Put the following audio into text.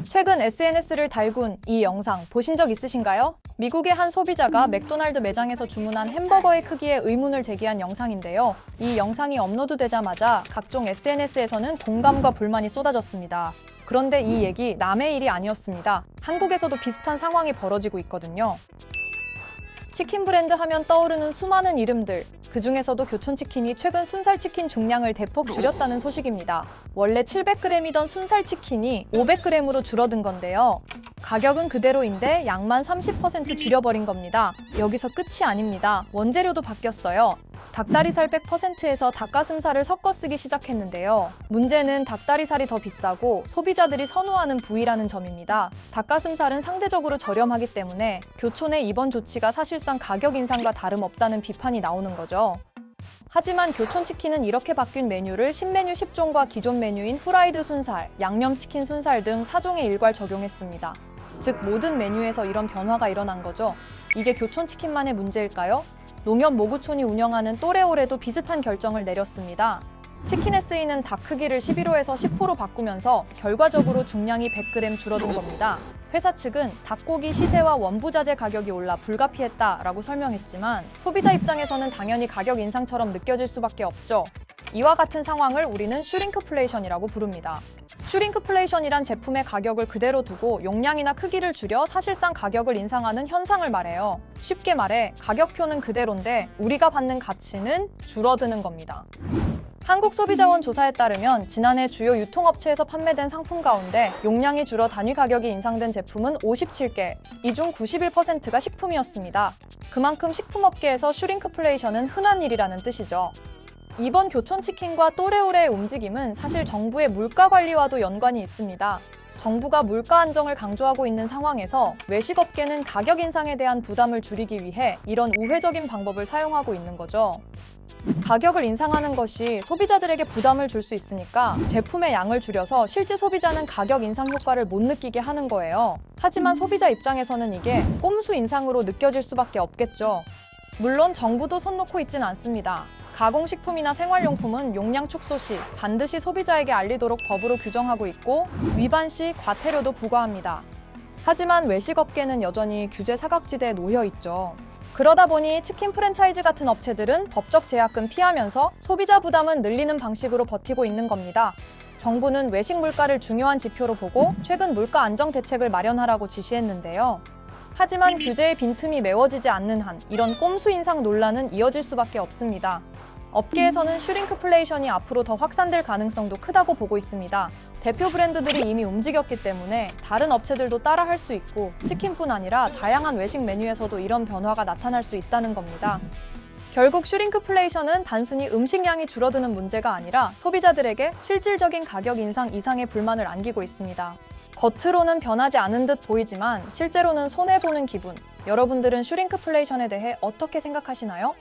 최근 SNS를 달군 이 영상 보신 적 있으신가요? 미국의 한 소비자가 맥도날드 매장에서 주문한 햄버거의 크기에 의문을 제기한 영상인데요. 이 영상이 업로드되자마자 각종 SNS에서는 공감과 불만이 쏟아졌습니다. 그런데 이 얘기 남의 일이 아니었습니다. 한국에서도 비슷한 상황이 벌어지고 있거든요. 치킨 브랜드 하면 떠오르는 수많은 이름들, 그 중에서도 교촌치킨이 최근 순살치킨 중량을 대폭 줄였다는 소식입니다. 원래 700g이던 순살치킨이 500g으로 줄어든 건데요. 가격은 그대로인데 양만 30% 줄여버린 겁니다. 여기서 끝이 아닙니다. 원재료도 바뀌었어요. 닭다리살 100%에서 닭가슴살을 섞어 쓰기 시작했는데요. 문제는 닭다리살이 더 비싸고 소비자들이 선호하는 부위라는 점입니다. 닭가슴살은 상대적으로 저렴하기 때문에 교촌의 이번 조치가 사실상 가격 인상과 다름없다는 비판이 나오는 거죠. 하지만 교촌치킨은 이렇게 바뀐 메뉴를 신메뉴 10종과 기존 메뉴인 후라이드 순살, 양념치킨 순살 등 4종에 일괄 적용했습니다. 즉 모든 메뉴에서 이런 변화가 일어난 거죠. 이게 교촌치킨만의 문제일까요? 농협모구촌이 운영하는 또래올에도 비슷한 결정을 내렸습니다. 치킨에 쓰이는 닭 크기를 11호에서 10호로 바꾸면서 결과적으로 중량이 100g 줄어든 겁니다. 회사 측은 닭고기 시세와 원부자재 가격이 올라 불가피했다라고 설명했지만 소비자 입장에서는 당연히 가격 인상처럼 느껴질 수밖에 없죠. 이와 같은 상황을 우리는 슈링크플레이션이라고 부릅니다. 슈링크플레이션이란 제품의 가격을 그대로 두고 용량이나 크기를 줄여 사실상 가격을 인상하는 현상을 말해요. 쉽게 말해 가격표는 그대로인데 우리가 받는 가치는 줄어드는 겁니다. 한국소비자원 조사에 따르면 지난해 주요 유통업체에서 판매된 상품 가운데 용량이 줄어 단위 가격이 인상된 제품은 57개, 이 중 91%가 식품이었습니다. 그만큼 식품업계에서 슈링크플레이션은 흔한 일이라는 뜻이죠. 이번 교촌치킨과 또래올의 움직임은 사실 정부의 물가 관리와도 연관이 있습니다. 정부가 물가 안정을 강조하고 있는 상황에서 외식업계는 가격 인상에 대한 부담을 줄이기 위해 이런 우회적인 방법을 사용하고 있는 거죠. 가격을 인상하는 것이 소비자들에게 부담을 줄 수 있으니까 제품의 양을 줄여서 실제 소비자는 가격 인상 효과를 못 느끼게 하는 거예요. 하지만 소비자 입장에서는 이게 꼼수 인상으로 느껴질 수밖에 없겠죠. 물론 정부도 손 놓고 있진 않습니다. 가공식품이나 생활용품은 용량 축소 시 반드시 소비자에게 알리도록 법으로 규정하고 있고 위반 시 과태료도 부과합니다. 하지만 외식업계는 여전히 규제 사각지대에 놓여 있죠. 그러다 보니 치킨 프랜차이즈 같은 업체들은 법적 제약은 피하면서 소비자 부담은 늘리는 방식으로 버티고 있는 겁니다. 정부는 외식 물가를 중요한 지표로 보고 최근 물가 안정 대책을 마련하라고 지시했는데요. 하지만 규제의 빈틈이 메워지지 않는 한 이런 꼼수 인상 논란은 이어질 수밖에 없습니다. 업계에서는 슈링크플레이션이 앞으로 더 확산될 가능성도 크다고 보고 있습니다. 대표 브랜드들이 이미 움직였기 때문에 다른 업체들도 따라할 수 있고 치킨뿐 아니라 다양한 외식 메뉴에서도 이런 변화가 나타날 수 있다는 겁니다. 결국 슈링크플레이션은 단순히 음식량이 줄어드는 문제가 아니라 소비자들에게 실질적인 가격 인상 이상의 불만을 안기고 있습니다. 겉으로는 변하지 않은 듯 보이지만 실제로는 손해보는 기분. 여러분들은 슈링크플레이션에 대해 어떻게 생각하시나요?